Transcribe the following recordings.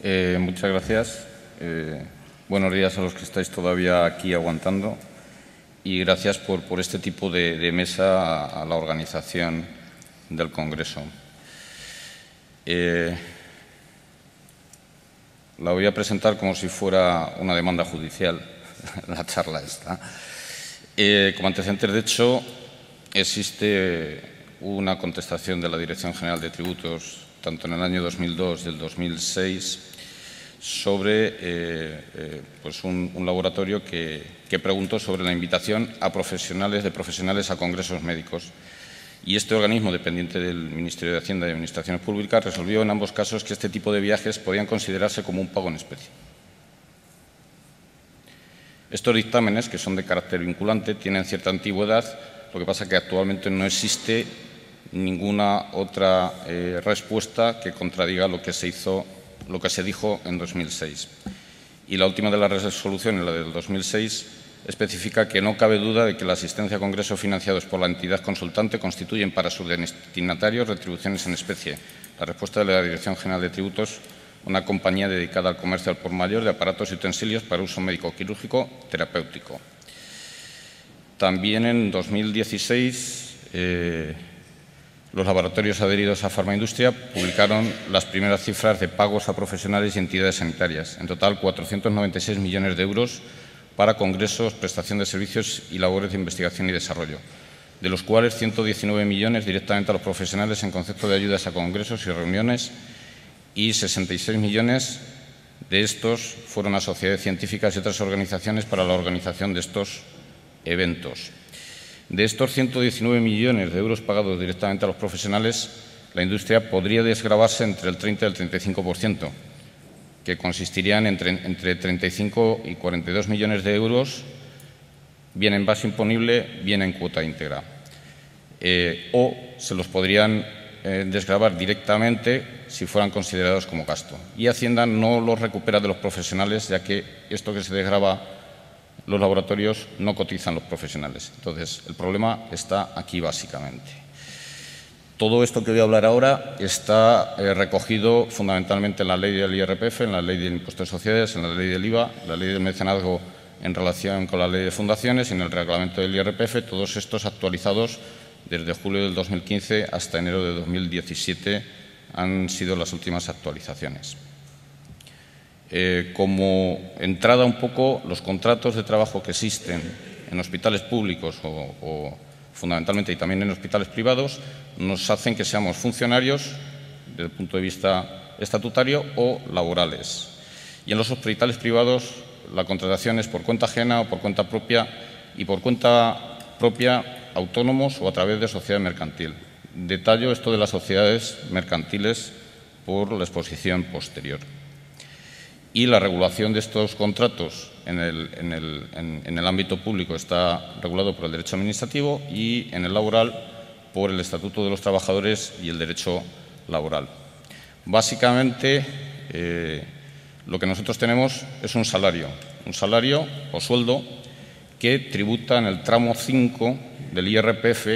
Muchas gracias. Buenos días a los que estáis todavía aquí aguantando y gracias por este tipo de mesa a la organización del Congreso. La voy a presentar como si fuera una demanda judicial, la charla esta. Como antecedentes, de hecho, existe una contestación de la Dirección General de Tributos, tanto en el año 2002 y el 2006, sobre pues un laboratorio que preguntó sobre la invitación de profesionales a congresos médicos. Y este organismo, dependiente del Ministerio de Hacienda y Administraciones Públicas, resolvió en ambos casos que este tipo de viajes podían considerarse como un pago en especie. Estos dictámenes, que son de carácter vinculante, tienen cierta antigüedad, lo que pasa es que actualmente no existe ninguna otra respuesta que contradiga lo que se dijo en 2006. Y la última de las resoluciones, la del 2006, especifica que no cabe duda de que la asistencia a congresos financiados por la entidad consultante constituyen para sus destinatarios retribuciones en especie. La respuesta de la Dirección General de Tributos, una compañía dedicada al comercio al por mayor de aparatos y utensilios para uso médico-quirúrgico terapéutico. También en 2016, los laboratorios adheridos a Farmaindustria publicaron las primeras cifras de pagos a profesionales y entidades sanitarias. En total, 496 millones de euros para congresos, prestación de servicios y labores de investigación y desarrollo, de los cuales 119 millones directamente a los profesionales en concepto de ayudas a congresos y reuniones, y 66 millones de estos fueron a sociedades científicas y otras organizaciones para la organización de estos eventos. De estos 119 millones de euros pagados directamente a los profesionales, la industria podría desgravarse entre el 30 y el 35%, que consistirían entre 35 y 42 millones de euros, bien en base imponible, bien en cuota íntegra. O se los podrían desgravar directamente si fueran considerados como gasto. Y Hacienda no los recupera de los profesionales, ya que esto que se desgrava los laboratorios no cotizan los profesionales. Entonces, el problema está aquí básicamente. Todo esto que voy a hablar ahora está recogido fundamentalmente en la ley del IRPF, en la ley del impuesto de sociedades, en la ley del IVA, la ley del mecenazgo en relación con la ley de fundaciones y en el reglamento del IRPF, todos estos actualizados desde julio del 2015 hasta enero de 2017 han sido las últimas actualizaciones. Como entrada un poco, los contratos de trabajo que existen en hospitales públicos o fundamentalmente y también en hospitales privados nos hacen que seamos funcionarios desde el punto de vista estatutario o laborales. Y en los hospitales privados la contratación es por cuenta ajena o por cuenta propia, y por cuenta propia autónomos o a través de sociedad mercantil. Detallo esto de las sociedades mercantiles por la exposición posterior. Y la regulación de estos contratos en el ámbito público está regulado por el derecho administrativo y en el laboral por el Estatuto de los Trabajadores y el derecho laboral. Básicamente, lo que nosotros tenemos es un salario o sueldo que tributa en el tramo 5 del IRPF,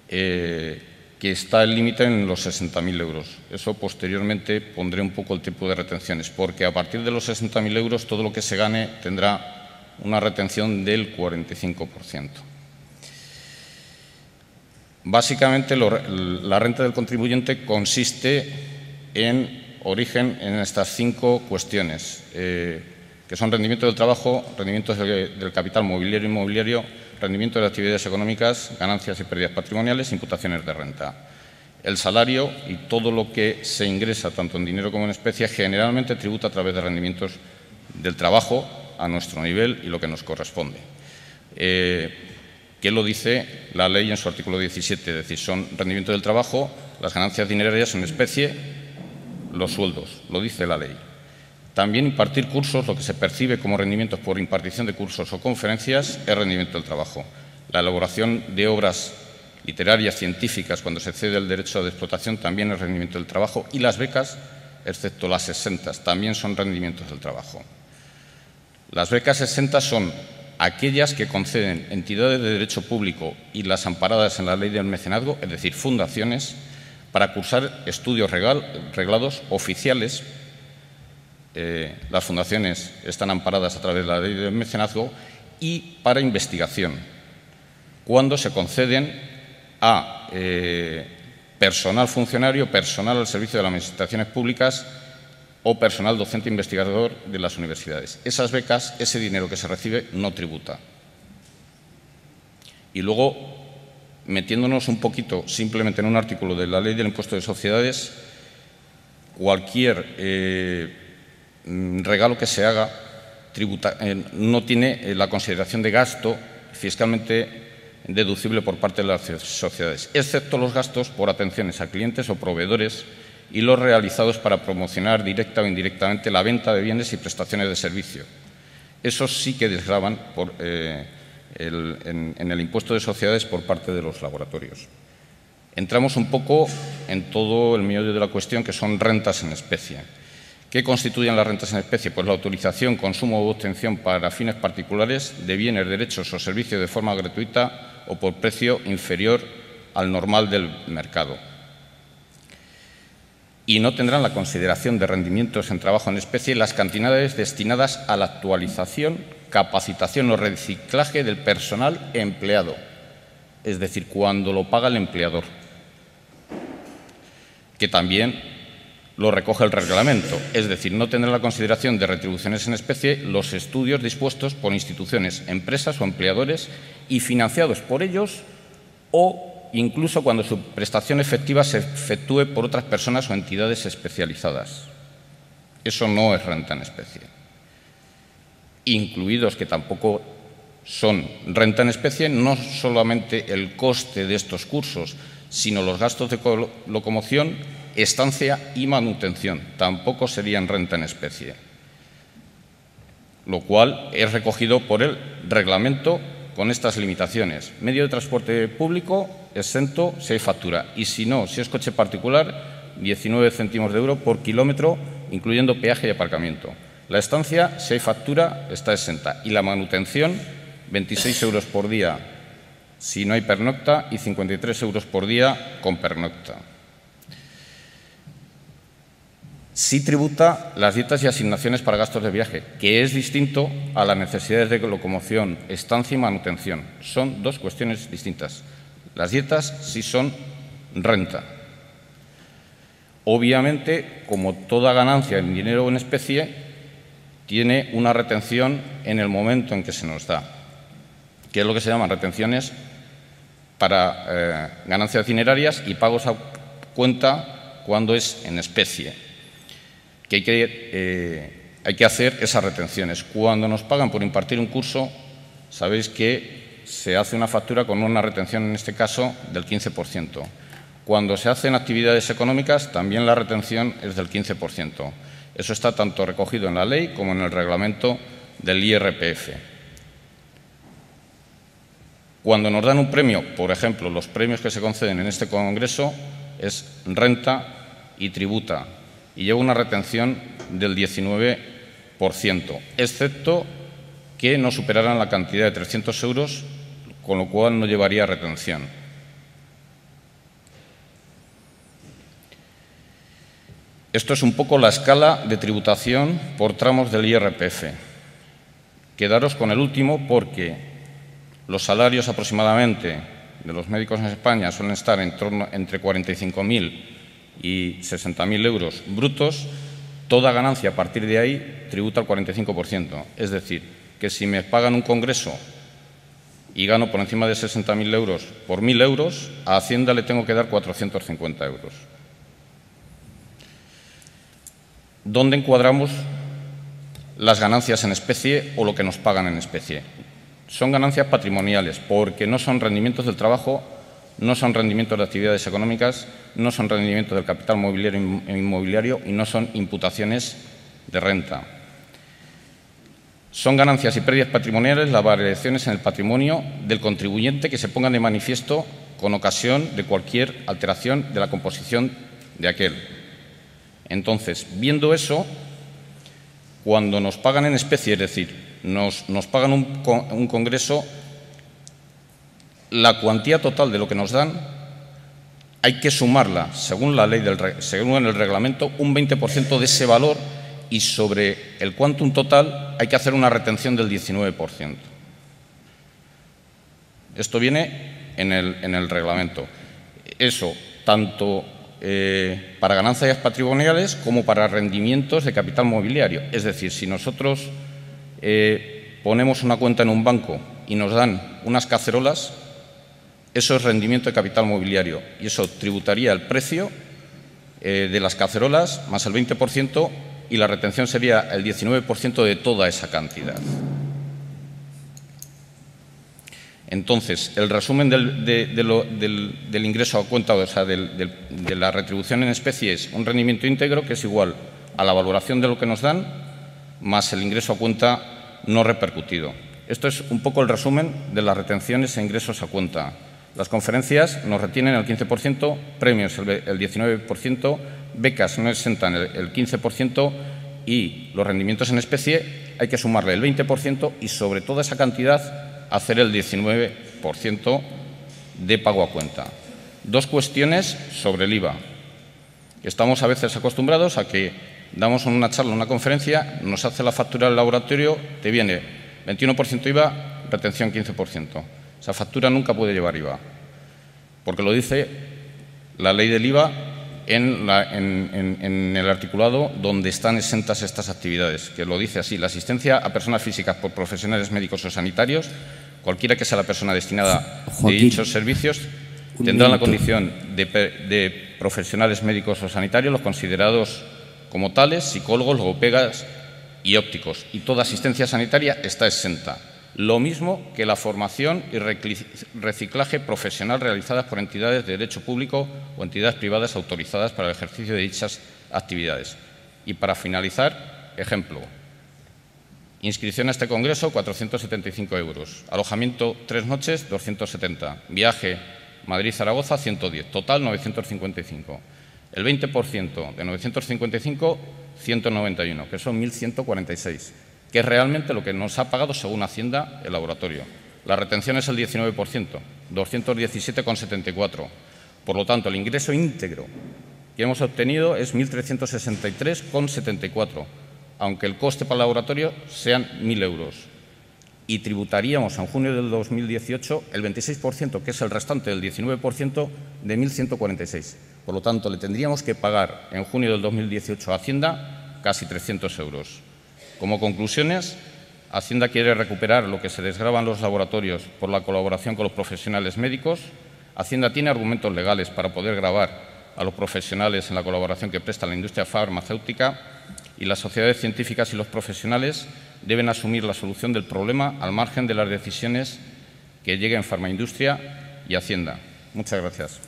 que está el límite en los 60.000 euros. Eso posteriormente pondré un poco el tipo de retenciones, porque a partir de los 60.000 euros todo lo que se gane tendrá una retención del 45%. Básicamente la renta del contribuyente consiste en origen en estas 5 cuestiones, que son rendimiento del trabajo, rendimientos del capital mobiliario e inmobiliario, rendimiento de actividades económicas, ganancias y pérdidas patrimoniales, imputaciones de renta. El salario y todo lo que se ingresa, tanto en dinero como en especie, generalmente tributa a través de rendimientos del trabajo a nuestro nivel y lo que nos corresponde. ¿Qué lo dice la ley en su artículo 17? Es decir, son rendimiento del trabajo, las ganancias dinerarias en especie, los sueldos, lo dice la ley. También impartir cursos, lo que se percibe como rendimientos por impartición de cursos o conferencias, es rendimiento del trabajo. La elaboración de obras literarias, científicas, cuando se cede el derecho de explotación, también es rendimiento del trabajo. Y las becas, excepto las exentas, también son rendimientos del trabajo. Las becas exentas son aquellas que conceden entidades de derecho público y las amparadas en la ley del mecenazgo, es decir, fundaciones, para cursar estudios reglados oficiales las fundaciones están amparadas a través de la ley del mecenazgo, y para investigación, cuando se conceden a personal funcionario, personal al servicio de las administraciones públicas o personal docente investigador de las universidades. Esas becas, ese dinero que se recibe, no tributa. Y luego, metiéndonos un poquito simplemente en un artículo de la Ley del Impuesto de Sociedades, cualquier regalo que se haga no tiene la consideración de gasto fiscalmente deducible por parte de las sociedades, excepto los gastos por atenciones a clientes o proveedores y los realizados para promocionar directa o indirectamente la venta de bienes y prestaciones de servicio. Esos sí que desgravan en el impuesto de sociedades por parte de los laboratorios. Entramos un poco en todo el meollo de la cuestión, que son rentas en especie. ¿Qué constituyen las rentas en especie? Pues la utilización, consumo u obtención para fines particulares de bienes, derechos o servicios de forma gratuita o por precio inferior al normal del mercado. Y no tendrán la consideración de rendimientos en trabajo en especie las cantidades destinadas a la actualización, capacitación o reciclaje del personal empleado, es decir, cuando lo paga el empleador, que también lo recoge el reglamento, es decir, no tendrá la consideración de retribuciones en especie los estudios dispuestos por instituciones, empresas o empleadores y financiados por ellos, o incluso cuando su prestación efectiva se efectúe por otras personas o entidades especializadas. Eso no es renta en especie. Incluidos, que tampoco son renta en especie, no solamente el coste de estos cursos, sino los gastos de locomoción, estancia y manutención. Tampoco serían renta en especie, lo cual es recogido por el reglamento con estas limitaciones. Medio de transporte público exento si hay factura, y si no, si es coche particular, 19 céntimos de euro por kilómetro, incluyendo peaje y aparcamiento. La estancia, si hay factura, está exenta, y la manutención, 26 euros por día si no hay pernocta y 53 euros por día con pernocta. Sí tributa las dietas y asignaciones para gastos de viaje, que es distinto a las necesidades de locomoción, estancia y manutención. Son dos cuestiones distintas. Las dietas sí son renta. Obviamente, como toda ganancia en dinero o en especie, tiene una retención en el momento en que se nos da, que es lo que se llaman retenciones para ganancias dinerarias y pagos a cuenta cuando es en especie, que hay que hacer esas retenciones. Cuando nos pagan por impartir un curso, sabéis que se hace una factura con una retención, en este caso, del 15%. Cuando se hacen actividades económicas, también la retención es del 15%. Eso está tanto recogido en la ley como en el reglamento del IRPF. Cuando nos dan un premio, por ejemplo, los premios que se conceden en este congreso, es renta y tributa, y lleva una retención del 19%, excepto que no superaran la cantidad de 300 euros, con lo cual no llevaría retención. Esto es un poco la escala de tributación por tramos del IRPF. Quedaros con el último, porque los salarios aproximadamente de los médicos en España suelen estar entre 45.000 y 60.000 euros brutos. Toda ganancia a partir de ahí tributa al 45%. Es decir, que si me pagan un congreso y gano por encima de 60.000 euros por 1.000 euros, a Hacienda le tengo que dar 450 euros. ¿Dónde encuadramos las ganancias en especie o lo que nos pagan en especie? Son ganancias patrimoniales, porque no son rendimientos del trabajo, no son rendimientos de actividades económicas, no son rendimientos del capital mobiliario e inmobiliario y no son imputaciones de renta. Son ganancias y pérdidas patrimoniales las variaciones en el patrimonio del contribuyente que se pongan de manifiesto con ocasión de cualquier alteración de la composición de aquel. Entonces, viendo eso, cuando nos pagan en especie, es decir, nos pagan un congreso, la cuantía total de lo que nos dan hay que sumarla, según la ley, según el reglamento, un 20% de ese valor y sobre el quantum total hay que hacer una retención del 19%. Esto viene en el reglamento. Eso tanto para ganancias patrimoniales como para rendimientos de capital mobiliario. Es decir, si nosotros ponemos una cuenta en un banco y nos dan unas cacerolas, eso es rendimiento de capital mobiliario y eso tributaría el precio de las cacerolas más el 20% y la retención sería el 19% de toda esa cantidad. Entonces, el resumen del ingreso a cuenta, o sea, de la retribución en especie es un rendimiento íntegro que es igual a la valoración de lo que nos dan más el ingreso a cuenta no repercutido. Esto es un poco el resumen de las retenciones e ingresos a cuenta. Las conferencias nos retienen el 15%, premios el 19%, becas no exentan el 15% y los rendimientos en especie hay que sumarle el 20% y sobre toda esa cantidad hacer el 19% de pago a cuenta. Dos cuestiones sobre el IVA. Estamos a veces acostumbrados a que damos una charla, una conferencia, nos hace la factura del laboratorio, te viene 21% IVA, retención 15%. Esa factura nunca puede llevar IVA, porque lo dice la ley del IVA en el articulado donde están exentas estas actividades, que lo dice así: la asistencia a personas físicas por profesionales médicos o sanitarios, cualquiera que sea la persona destinada de dichos servicios, tendrán la condición de profesionales médicos o sanitarios, los considerados como tales, psicólogos, logopedas y ópticos, y toda asistencia sanitaria está exenta. Lo mismo que la formación y reciclaje profesional realizadas por entidades de derecho público o entidades privadas autorizadas para el ejercicio de dichas actividades. Y para finalizar, ejemplo, inscripción a este congreso, 475 euros. Alojamiento 3 noches, 270. Viaje Madrid-Zaragoza, 110. Total, 955. El 20% de 955, 191, que son 1.146. Que es realmente lo que nos ha pagado según Hacienda el laboratorio. La retención es el 19%, 217,74. Por lo tanto, el ingreso íntegro que hemos obtenido es 1.363,74, aunque el coste para el laboratorio sean 1.000 euros. Y tributaríamos en junio del 2018 el 26%, que es el restante del 19%, de 1.146. Por lo tanto, le tendríamos que pagar en junio del 2018 a Hacienda casi 300 euros. Como conclusiones, Hacienda quiere recuperar lo que se desgravan los laboratorios por la colaboración con los profesionales médicos. Hacienda tiene argumentos legales para poder gravar a los profesionales en la colaboración que presta la industria farmacéutica y las sociedades científicas y los profesionales deben asumir la solución del problema al margen de las decisiones que lleguen Farmaindustria y Hacienda. Muchas gracias.